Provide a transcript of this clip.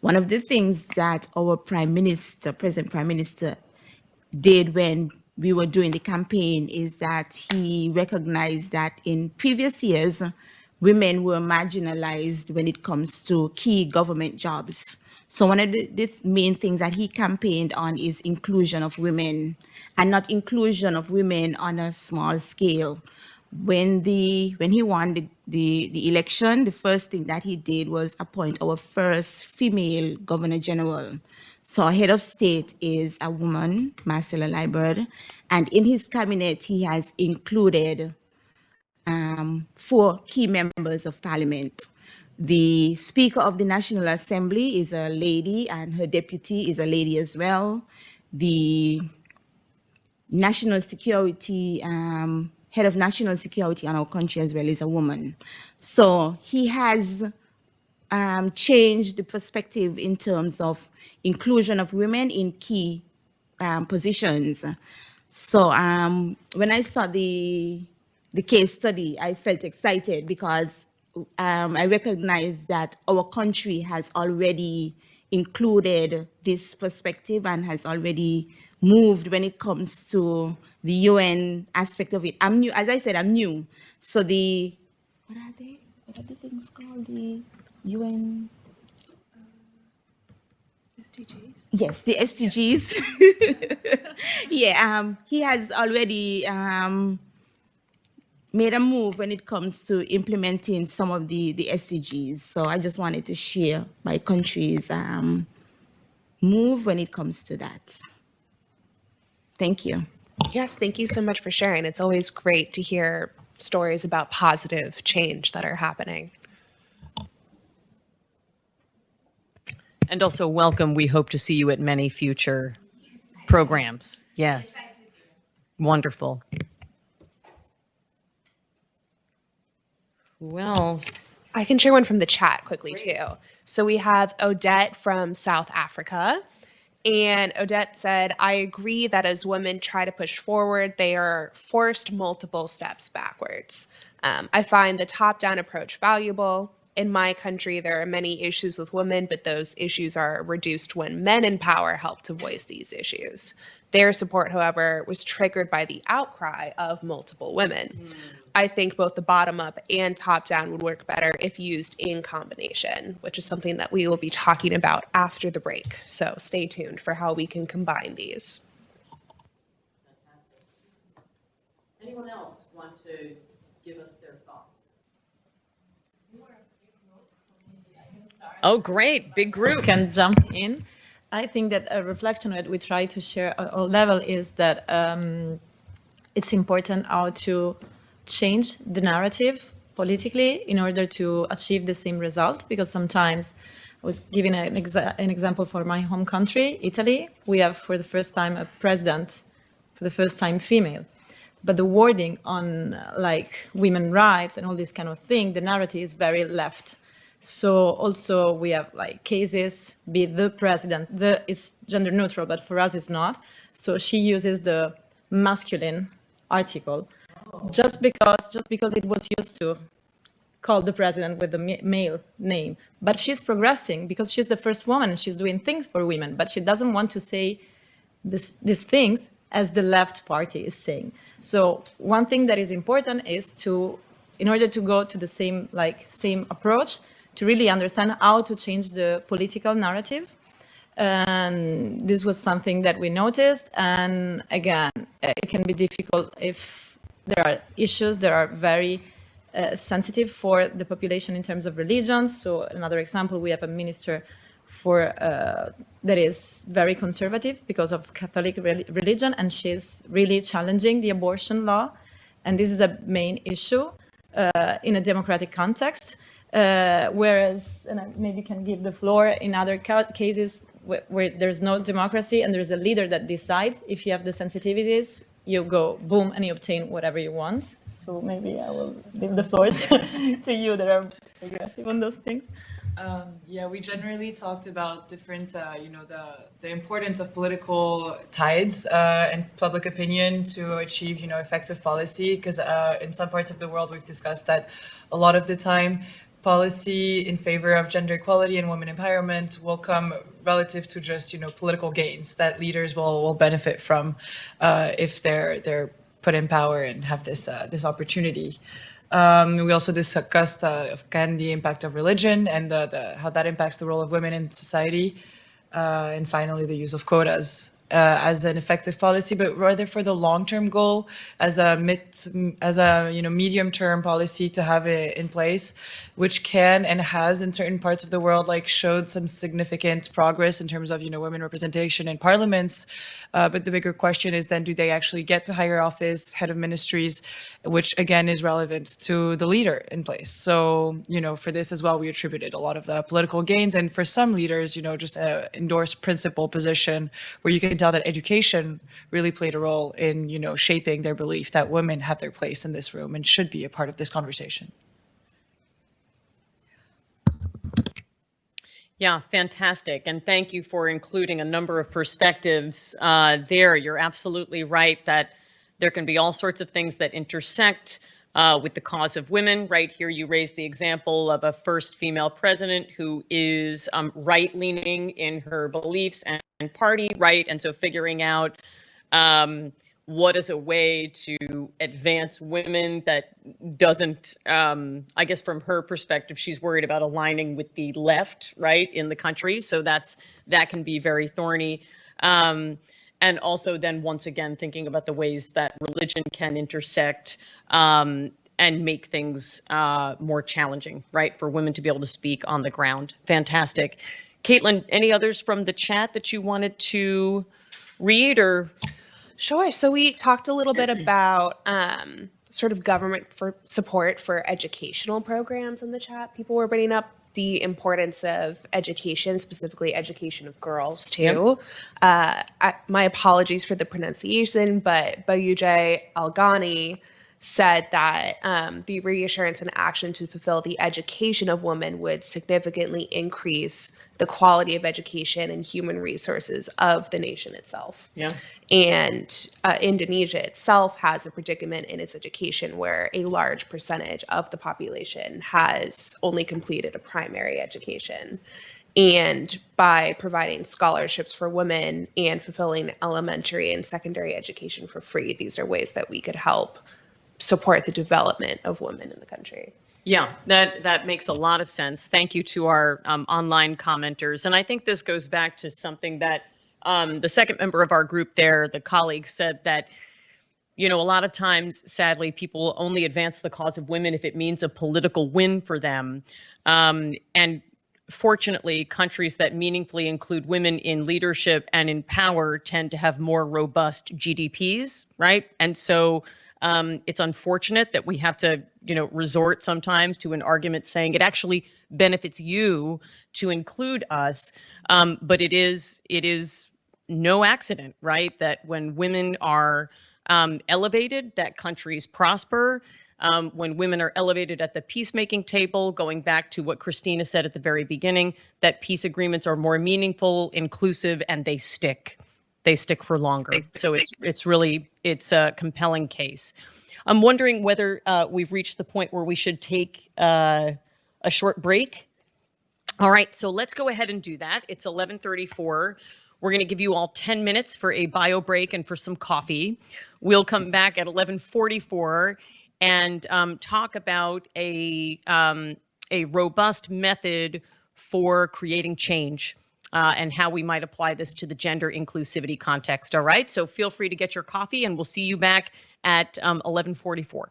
one of the things that our present prime minister, did when we were doing the campaign is that he recognized that in previous years, women were marginalized when it comes to key government jobs. So one of the main things that he campaigned on is inclusion of women, and not inclusion of women on a small scale. When he won the election, the first thing that he did was appoint our first female governor general. So our head of state is a woman, Marcella Liebert, and in his cabinet he has included 4 key members of parliament. The Speaker of the National Assembly is a lady, and her deputy is a lady as well. The national security, head of national security on our country as well is a woman. So he has changed the perspective in terms of inclusion of women in key positions. So when I saw the case study, I felt excited because I recognize that our country has already included this perspective and has already moved when it comes to the UN aspect of it. I'm new, as I said, I'm new. So what are they? What are the things called? The UN? SDGs? Yes, the SDGs. Yeah, he has already made a move when it comes to implementing some of the SDGs. So I just wanted to share my country's move when it comes to that. Thank you. Yes, thank you so much for sharing. It's always great to hear stories about positive change that are happening. And also welcome. We hope to see you at many future programs. Yes. Wonderful. Who else? I can share one from the chat quickly too. So we have Odette from South Africa. And Odette said, I agree that as women try to push forward, they are forced multiple steps backwards. I find the top-down approach valuable. In my country, there are many issues with women, but those issues are reduced when men in power help to voice these issues. Their support, however, was triggered by the outcry of multiple women. I think both the bottom up and top down would work better if used in combination, which is something that we will be talking about after the break. So stay tuned for how we can combine these. Fantastic. Anyone else want to give us their thoughts? Oh, great. Big group. Can jump in. I think that a reflection that we try to share at all level is that it's important how to change the narrative politically in order to achieve the same result, because sometimes I was giving an example for my home country, Italy. We have for the first time a president, for the first time female, but the wording on like women rights and all this kind of thing, the narrative is very left. So also we have like cases, be the president, it's gender neutral, but for us it's not. So she uses the masculine article just because it was used to call the president with the male name. But she's progressing because she's the first woman and she's doing things for women, but she doesn't want to say these things as the left party is saying. So one thing that is important is to, in order to go to the same approach, to really understand how to change the political narrative. And this was something that we noticed. And again, it can be difficult if there are issues that are very sensitive for the population in terms of religion. So another example, we have a minister that is very conservative because of Catholic religion, and she's really challenging the abortion law. And this is a main issue in a democratic context. Whereas, and I maybe can give the floor, in other cases where there's no democracy and there's a leader that decides, if you have the sensitivities, you go boom and you obtain whatever you want. So maybe I will leave the floor to you that are aggressive on those things. Yeah, we generally talked about different, the importance of political tides and public opinion to achieve, effective policy. Because in some parts of the world, we've discussed that a lot of the time, policy in favor of gender equality and women empowerment will come relative to just, you know, political gains that leaders will benefit from if they're put in power and have this opportunity. We also discussed again the impact of religion and how that impacts the role of women in society, and finally the use of quotas as an effective policy, but rather for the long-term goal as a medium-term policy to have it in place, which can and has in certain parts of the world like showed some significant progress in terms of, you know, women representation in parliaments. But the bigger question is then, do they actually get to higher office, head of ministries, which again is relevant to the leader in place. So, you know, for this as well, we attributed a lot of the political gains, and for some leaders, you know, just a endorsed principle position where you can tell that education really played a role in, you know, shaping their belief that women have their place in this room and should be a part of this conversation. Yeah, fantastic. And thank you for including a number of perspectives there. You're absolutely right that there can be all sorts of things that intersect with the cause of women. Right here, you raised the example of a first female president who is right-leaning in her beliefs and party, right? And so figuring out what is a way to advance women that doesn't, I guess from her perspective, she's worried about aligning with the left, right, in the country. So that can be very thorny. And also then once again, thinking about the ways that religion can intersect and make things more challenging, right, for women to be able to speak on the ground. Fantastic. Caitlin, any others from the chat that you wanted to read or? Sure. So we talked a little bit about sort of government for support for educational programs in the chat. People were bringing up the importance of education, specifically education of girls too. My apologies for the pronunciation, but Bayuje Alghani said that the reassurance and action to fulfill the education of women would significantly increase the quality of education and human resources of the nation itself. Yeah. And Indonesia itself has a predicament in its education where a large percentage of the population has only completed a primary education. And by providing scholarships for women and fulfilling elementary and secondary education for free, these are ways that we could help support the development of women in the country. Yeah, that makes a lot of sense. Thank you to our online commenters. And I think this goes back to something that the second member of our group there, the colleague, said that, you know, a lot of times, sadly, people only advance the cause of women if it means a political win for them. And fortunately, countries that meaningfully include women in leadership and in power tend to have more robust GDPs, right? And so it's unfortunate that we have to, you know, resort sometimes to an argument saying it actually benefits you to include us. But it is no accident, right, that when women are elevated, that countries prosper. When women are elevated at the peacemaking table, going back to what Christina said at the very beginning, that peace agreements are more meaningful, inclusive, and they stick. They stick for longer. So it's a compelling case. I'm wondering whether we've reached the point where we should take a short break. All right, so let's go ahead and do that. It's 11:34. We're going to give you all 10 minutes for a bio break and for some coffee. We'll come back at 11:44 and talk about a robust method for creating change and how we might apply this to the gender inclusivity context. All right, so feel free to get your coffee and we'll see you back at 11:44.